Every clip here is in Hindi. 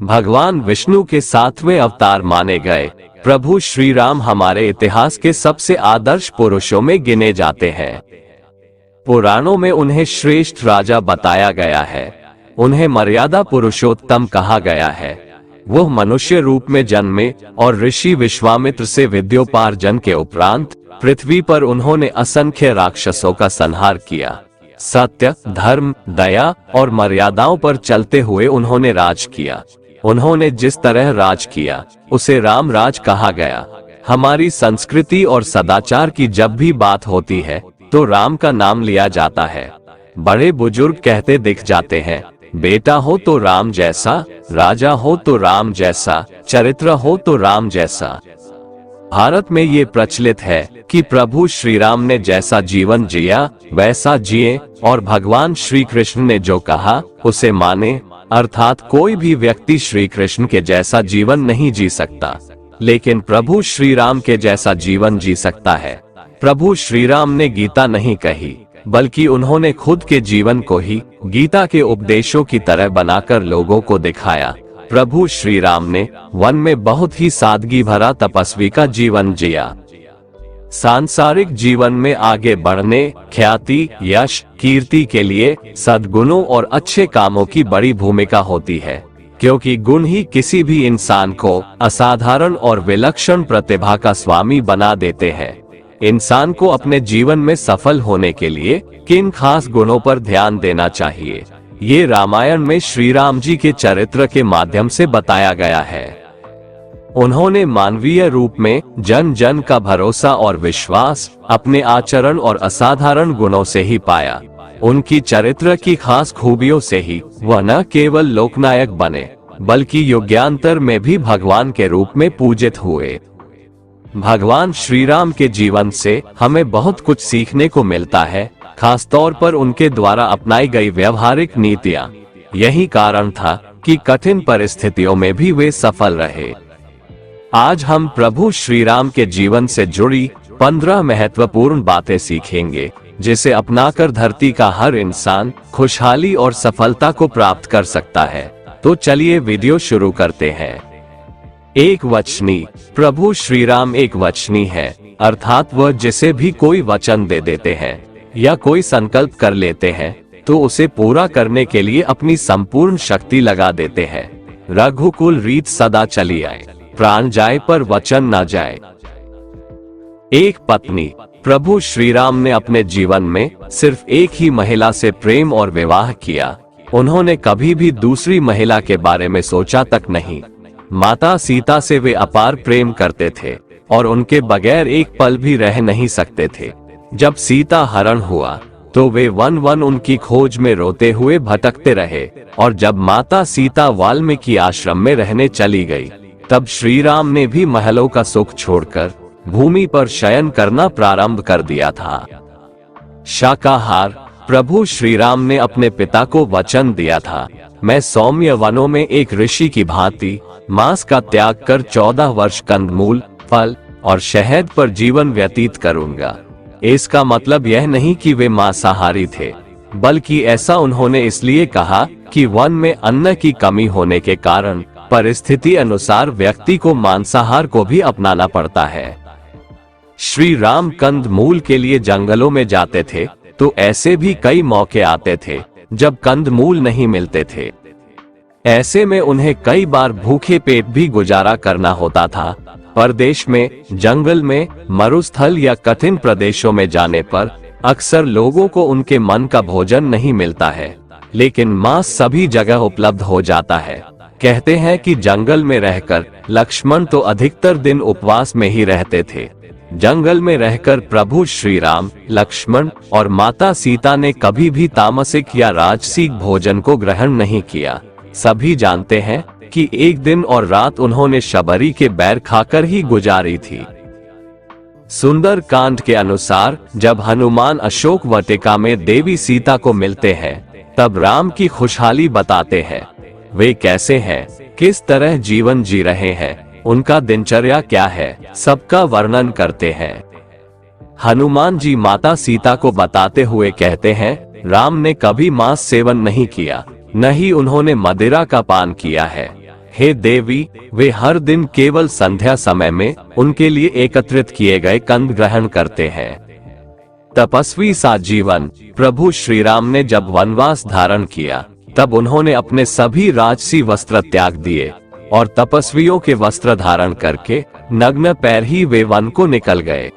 भगवान विष्णु के 7वें अवतार माने गए प्रभु श्री राम हमारे इतिहास के सबसे आदर्श पुरुषों में गिने जाते हैं। पुराणों में उन्हें श्रेष्ठ राजा बताया गया है। उन्हें मर्यादा पुरुषोत्तम कहा गया है। वो मनुष्य रूप में जन्मे और ऋषि विश्वामित्र से विद्योपार्जन के उपरांत पृथ्वी पर उन्होंने असंख्य राक्षसों का संहार किया। सत्य, धर्म, दया और मर्यादाओं पर चलते हुए उन्होंने राज किया। उन्होंने जिस तरह राज किया उसे राम राज कहा गया। हमारी संस्कृति और सदाचार की जब भी बात होती है तो राम का नाम लिया जाता है। बड़े बुजुर्ग कहते दिख जाते हैं, बेटा हो तो राम जैसा, राजा हो तो राम जैसा, चरित्र हो तो राम जैसा। भारत में ये प्रचलित है कि प्रभु श्री राम ने जैसा जीवन जिया वैसा जिए और भगवान श्री कृष्ण ने जो कहा उसे माने। अर्थात कोई भी व्यक्ति श्री कृष्ण के जैसा जीवन नहीं जी सकता, लेकिन प्रभु श्री राम के जैसा जीवन जी सकता है। प्रभु श्री राम ने गीता नहीं कही, बल्कि उन्होंने खुद के जीवन को ही गीता के उपदेशों की तरह बनाकर लोगों को दिखाया। प्रभु श्री राम ने वन में बहुत ही सादगी भरा तपस्वी का जीवन जिया। सांसारिक जीवन में आगे बढ़ने, ख्याति, यश, कीर्ति के लिए सद्गुणों और अच्छे कामों की बड़ी भूमिका होती है, क्योंकि गुण ही किसी भी इंसान को असाधारण और विलक्षण प्रतिभा का स्वामी बना देते हैं। इंसान को अपने जीवन में सफल होने के लिए किन खास गुणों पर ध्यान देना चाहिए, ये रामायण में श्री राम जी के चरित्र के माध्यम से बताया गया है। उन्होंने मानवीय रूप में जन जन का भरोसा और विश्वास अपने आचरण और असाधारण गुणों से ही पाया। उनकी चरित्र की खास खूबियों से ही वह न केवल लोकनायक बने, बल्कि युगांतर में भी भगवान के रूप में पूजित हुए। भगवान श्री राम के जीवन से हमें बहुत कुछ सीखने को मिलता है, खासतौर पर उनके द्वारा अपनाई गई व्यवहारिक नीतियां। यही कारण था कि कठिन परिस्थितियों में भी वे सफल रहे। आज हम प्रभु श्री राम के जीवन से जुड़ी 15 महत्वपूर्ण बातें सीखेंगे, जिसे अपनाकर धरती का हर इंसान खुशहाली और सफलता को प्राप्त कर सकता है। तो चलिए वीडियो शुरू करते हैं। एक वचनी। प्रभु श्री राम एक वचनी है, अर्थात वह जिसे भी कोई वचन दे देते हैं या कोई संकल्प कर लेते हैं तो उसे पूरा करने के लिए अपनी संपूर्ण शक्ति लगा देते हैं। रघुकुल रीत सदा चली आए, प्राण जाए पर वचन न जाए। एक पत्नी। प्रभु श्री राम ने अपने जीवन में सिर्फ एक ही महिला से प्रेम और विवाह किया। उन्होंने कभी भी दूसरी महिला के बारे में सोचा तक नहीं। माता सीता से वे अपार प्रेम करते थे और उनके बगैर एक पल भी रह नहीं सकते थे। जब सीता हरण हुआ तो वे वन वन उनकी खोज में रोते हुए भटकते रहे, और जब माता सीता वाल्मीकि आश्रम में रहने चली गई तब श्री राम ने भी महलों का सुख छोड़कर भूमि पर शयन करना प्रारंभ कर दिया था। शाकाहार। प्रभु श्री राम ने अपने पिता को वचन दिया था, मैं सौम्य वनों में एक ऋषि की भांति मांस का त्याग कर 14 वर्ष कंदमूल, फल और शहद पर जीवन व्यतीत करूंगा। इसका मतलब यह नहीं कि वे मांसाहारी थे, बल्कि ऐसा उन्होंने इसलिए कहा कि वन में अन्न की कमी होने के कारण परिस्थिति अनुसार व्यक्ति को मांसाहार को भी अपनाना पड़ता है। श्री राम कंदमूल के लिए जंगलों में जाते थे तो ऐसे भी कई मौके आते थे जब कंदमूल नहीं मिलते थे। ऐसे में उन्हें कई बार भूखे पेट भी गुजारा करना होता था। परदेश में, जंगल में, मरुस्थल या कठिन प्रदेशों में जाने पर अक्सर लोगों को उनके मन का भोजन नहीं मिलता है, लेकिन मांस सभी जगह उपलब्ध हो जाता है। कहते हैं कि जंगल में रहकर लक्ष्मण तो अधिकतर दिन उपवास में ही रहते थे। जंगल में रहकर प्रभु श्री राम, लक्ष्मण और माता सीता ने कभी भी तामसिक या राजसिक भोजन को ग्रहण नहीं किया। सभी जानते हैं कि एक दिन और रात उन्होंने शबरी के बैर खाकर ही गुजारी थी। सुंदर कांड के अनुसार जब हनुमान अशोक वाटिका में देवी सीता को मिलते हैं तब राम की खुशहाली बताते हैं। वे कैसे हैं, किस तरह जीवन जी रहे हैं, उनका दिनचर्या क्या है, सबका वर्णन करते हैं। हनुमान जी माता सीता को बताते हुए कहते हैं, राम ने कभी मांस सेवन नहीं किया, न ही उन्होंने मदिरा का पान किया है। हे देवी, वे हर दिन केवल संध्या समय में उनके लिए एकत्रित किए गए कंद ग्रहण करते हैं। तपस्वी सा जीवन। प्रभु श्री राम ने जब वनवास धारण किया तब उन्होंने अपने सभी राजसी वस्त्र त्याग दिए और तपस्वियों के वस्त्र धारण करके नग्न पैर ही वे वन को निकल गए।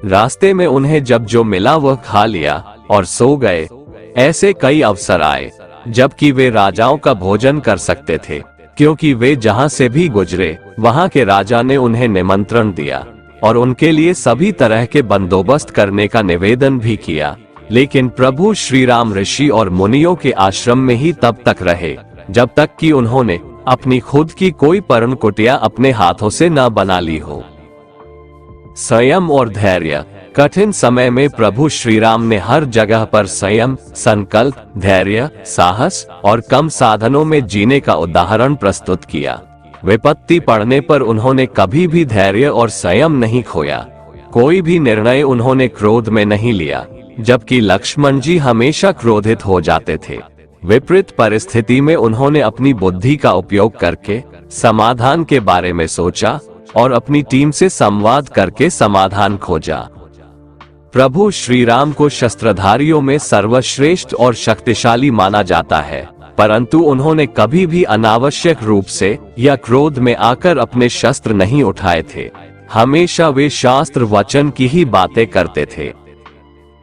रास्ते में उन्हें जब जो मिला वह खा लिया और सो गए। ऐसे कई अवसर आए जबकि वे राजाओं का भोजन कर सकते थे, क्योंकि वे जहां से भी गुजरे वहां के राजा ने उन्हें निमंत्रण दिया और उनके लिए सभी तरह के बंदोबस्त करने का निवेदन भी किया। लेकिन प्रभु श्री राम ऋषि और मुनियों के आश्रम में ही तब तक रहे जब तक कि उन्होंने अपनी खुद की कोई पर्ण कुटिया अपने हाथों से न बना ली हो। संयम और धैर्य। कठिन समय में प्रभु श्री राम ने हर जगह पर संयम, संकल्प, धैर्य, साहस और कम साधनों में जीने का उदाहरण प्रस्तुत किया। विपत्ति पड़ने पर उन्होंने कभी भी धैर्य और संयम नहीं खोया। कोई भी निर्णय उन्होंने क्रोध में नहीं लिया, जबकि लक्ष्मण जी हमेशा क्रोधित हो जाते थे। विपरीत परिस्थिति में उन्होंने अपनी बुद्धि का उपयोग करके समाधान के बारे में सोचा और अपनी टीम से संवाद करके समाधान खोजा। प्रभु श्री राम को शस्त्रधारियों में सर्वश्रेष्ठ और शक्तिशाली माना जाता है, परंतु उन्होंने कभी भी अनावश्यक रूप से या क्रोध में आकर अपने शस्त्र नहीं उठाए थे। हमेशा वे शास्त्र वचन की ही बातें करते थे।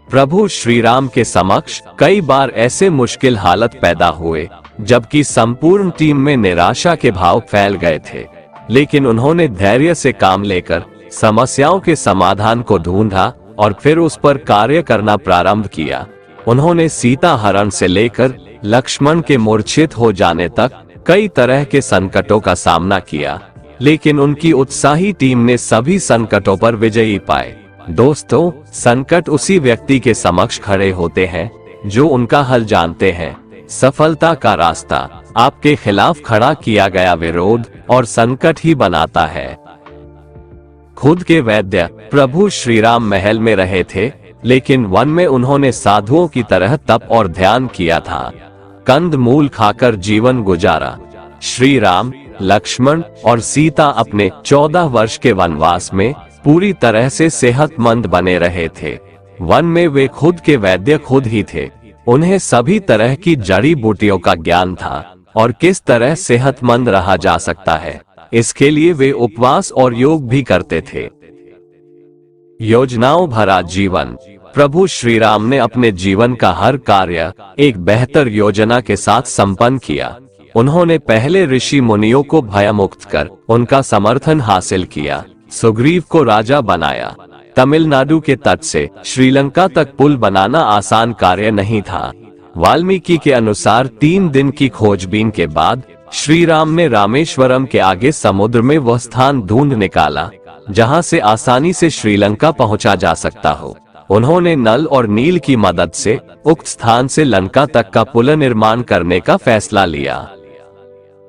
प्रभु श्री राम के समक्ष कई बार ऐसे मुश्किल हालत पैदा हुए जबकि संपूर्ण टीम में निराशा के भाव फैल गए थे, लेकिन उन्होंने धैर्य से काम लेकर समस्याओं के समाधान को ढूंढा और फिर उस पर कार्य करना प्रारंभ किया। उन्होंने सीता हरण से लेकर लक्ष्मण के मूर्छित हो जाने तक कई तरह के संकटों का सामना किया, लेकिन उनकी उत्साही टीम ने सभी संकटों पर विजयी पाए। दोस्तों, संकट उसी व्यक्ति के समक्ष खड़े होते हैं जो उनका हल जानते हैं। सफलता का रास्ता आपके खिलाफ खड़ा किया गया विरोध और संकट ही बनाता है। खुद के वैद्य। प्रभु श्री राम महल में रहे थे, लेकिन वन में उन्होंने साधुओं की तरह तप और ध्यान किया था। कंद मूल खाकर जीवन गुजारा। श्री राम, लक्ष्मण और सीता अपने 14 वर्ष के वनवास में पूरी तरह से सेहतमंद बने रहे थे। वन में वे खुद के वैद्य खुद ही थे। उन्हें सभी तरह की जड़ी बूटियों का ज्ञान था और किस तरह सेहतमंद रहा जा सकता है, इसके लिए वे उपवास और योग भी करते थे। योजनाओं भरा जीवन। प्रभु श्री राम ने अपने जीवन का हर कार्य एक बेहतर योजना के साथ संपन्न किया। उन्होंने पहले ऋषि मुनियों को भयमुक्त कर उनका समर्थन हासिल किया। सुग्रीव को राजा बनाया। तमिलनाडु के तट से श्रीलंका तक पुल बनाना आसान कार्य नहीं था। वाल्मीकि के अनुसार 3 दिन की खोजबीन के बाद श्री राम ने रामेश्वरम के आगे समुद्र में वह स्थान ढूंढ निकाला जहां से आसानी से श्रीलंका पहुंचा जा सकता हो। उन्होंने नल और नील की मदद से उक्त स्थान से लंका तक का पुल निर्माण करने का फैसला लिया।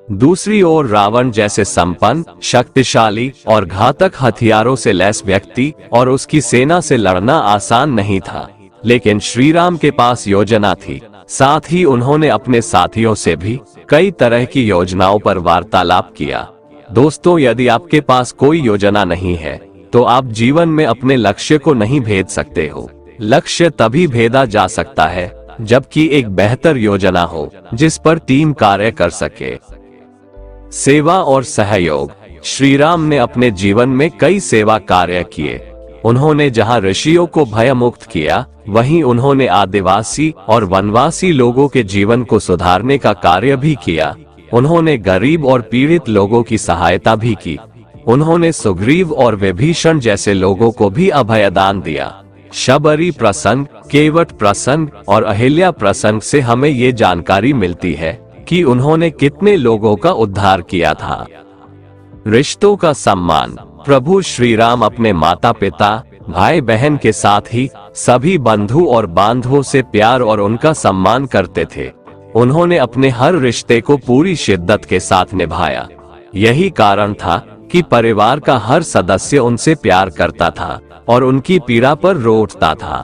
दूसरी ओर रावण जैसे संपन्न, शक्तिशाली और घातक हथियारों से लैस व्यक्ति और उसकी सेना से लड़ना आसान नहीं था, लेकिन श्री राम के पास योजना थी। साथ ही उन्होंने अपने साथियों से भी कई तरह की योजनाओं पर वार्तालाप किया। दोस्तों, यदि आपके पास कोई योजना नहीं है तो आप जीवन में अपने लक्ष्य को नहीं भेद सकते हो। लक्ष्य तभी भेदा जा सकता है जबकि एक बेहतर योजना हो जिस पर टीम कार्य कर सके। सेवा और सहयोग। श्री राम ने अपने जीवन में कई सेवा कार्य किए। उन्होंने जहां ऋषियों को भयमुक्त किया, वहीं उन्होंने आदिवासी और वनवासी लोगों के जीवन को सुधारने का कार्य भी किया। उन्होंने गरीब और पीड़ित लोगों की सहायता भी की। उन्होंने सुग्रीव और विभीषण जैसे लोगों को भी अभयदान दिया। शबरी प्रसंग, केवट प्रसंग और अहिल्या प्रसंग से हमें ये जानकारी मिलती है कि उन्होंने कितने लोगों का उद्धार किया था। रिश्तों का सम्मान। प्रभु श्री राम अपने माता पिता, भाई बहन के साथ ही सभी बंधु और बांधवों से प्यार और उनका सम्मान करते थे। उन्होंने अपने हर रिश्ते को पूरी शिद्दत के साथ निभाया। यही कारण था कि परिवार का हर सदस्य उनसे प्यार करता था और उनकी पीड़ा पर रो उठता था।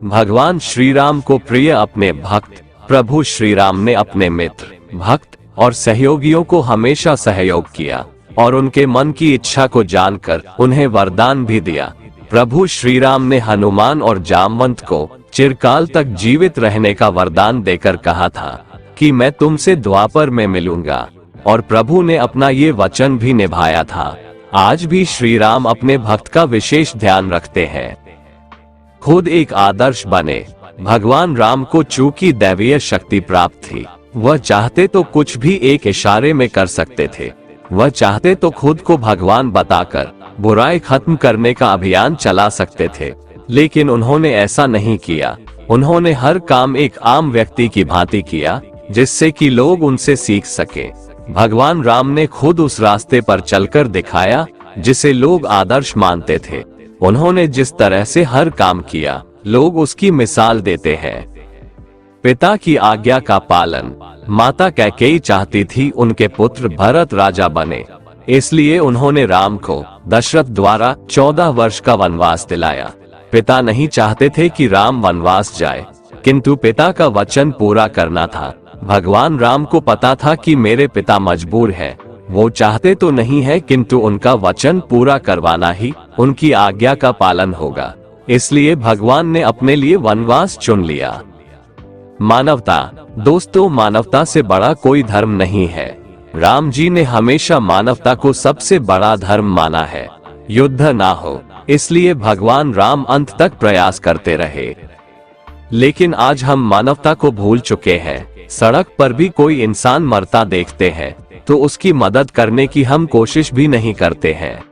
भगवान श्री राम को प्रिय अपने भक्त। प्रभु श्री राम ने अपने मित्र, भक्त और सहयोगियों को हमेशा सहयोग किया और उनके मन की इच्छा को जानकर उन्हें वरदान भी दिया। प्रभु श्री राम ने हनुमान और जामवंत को चिरकाल तक जीवित रहने का वरदान देकर कहा था कि मैं तुमसे द्वापर में मिलूंगा, और प्रभु ने अपना ये वचन भी निभाया था। आज भी श्री राम अपने भक्त का विशेष ध्यान रखते हैं। खुद एक आदर्श बने। भगवान राम को चूंकि दैवीय शक्ति प्राप्त थी, वह चाहते तो कुछ भी एक इशारे में कर सकते थे। वह चाहते तो खुद को भगवान बताकर बुराई खत्म करने का अभियान चला सकते थे, लेकिन उन्होंने ऐसा नहीं किया। उन्होंने हर काम एक आम व्यक्ति की भांति किया, जिससे कि लोग उनसे सीख सके। भगवान राम ने खुद उस रास्ते पर चलकर दिखाया जिसे लोग आदर्श मानते थे। उन्होंने जिस तरह से हर काम किया, लोग उसकी मिसाल देते हैं। पिता की आज्ञा का पालन। माता कैकेयी चाहती थी उनके पुत्र भरत राजा बने, इसलिए उन्होंने राम को दशरथ द्वारा 14 वर्ष का वनवास दिलाया। पिता नहीं चाहते थे कि राम वनवास जाए, किंतु पिता का वचन पूरा करना था। भगवान राम को पता था कि मेरे पिता मजबूर हैं, वो चाहते तो नहीं है, किंतु उनका वचन पूरा करवाना ही उनकी आज्ञा का पालन होगा। इसलिए भगवान ने अपने लिए वनवास चुन लिया। मानवता। दोस्तों, मानवता से बड़ा कोई धर्म नहीं है। राम जी ने हमेशा मानवता को सबसे बड़ा धर्म माना है। युद्ध ना हो, इसलिए भगवान राम अंत तक प्रयास करते रहे। लेकिन आज हम मानवता को भूल चुके हैं। सड़क पर भी कोई इंसान मरता देखते हैं तो उसकी मदद करने की हम कोशिश भी नहीं करते हैं।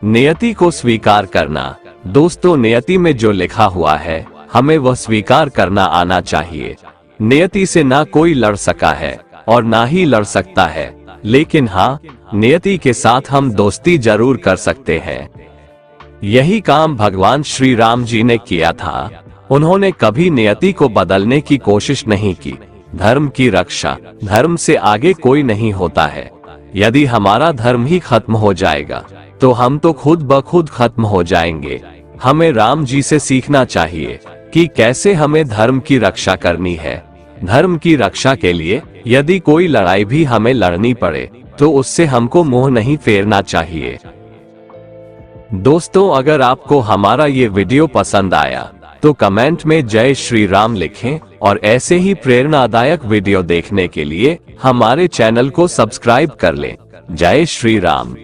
नियति को स्वीकार करना। दोस्तों, नियति में जो लिखा हुआ है, हमें वह स्वीकार करना आना चाहिए। नियति से ना कोई लड़ सका है और ना ही लड़ सकता है, लेकिन हाँ, नियति के साथ हम दोस्ती जरूर कर सकते हैं। यही काम भगवान श्री राम जी ने किया था। उन्होंने कभी नियति को बदलने की कोशिश नहीं की। धर्म की रक्षा। धर्म से आगे कोई नहीं होता है। यदि हमारा धर्म ही खत्म हो जाएगा तो हम तो खुद ब खुद खत्म हो जाएंगे। हमें राम जी से सीखना चाहिए कि कैसे हमें धर्म की रक्षा करनी है। धर्म की रक्षा के लिए यदि कोई लड़ाई भी हमें लड़नी पड़े तो उससे हमको मुंह नहीं फेरना चाहिए। दोस्तों, अगर आपको हमारा ये वीडियो पसंद आया तो कमेंट में जय श्री राम लिखें, और ऐसे ही प्रेरणादायक वीडियो देखने के लिए हमारे चैनल को सब्सक्राइब कर लें। जय श्री राम।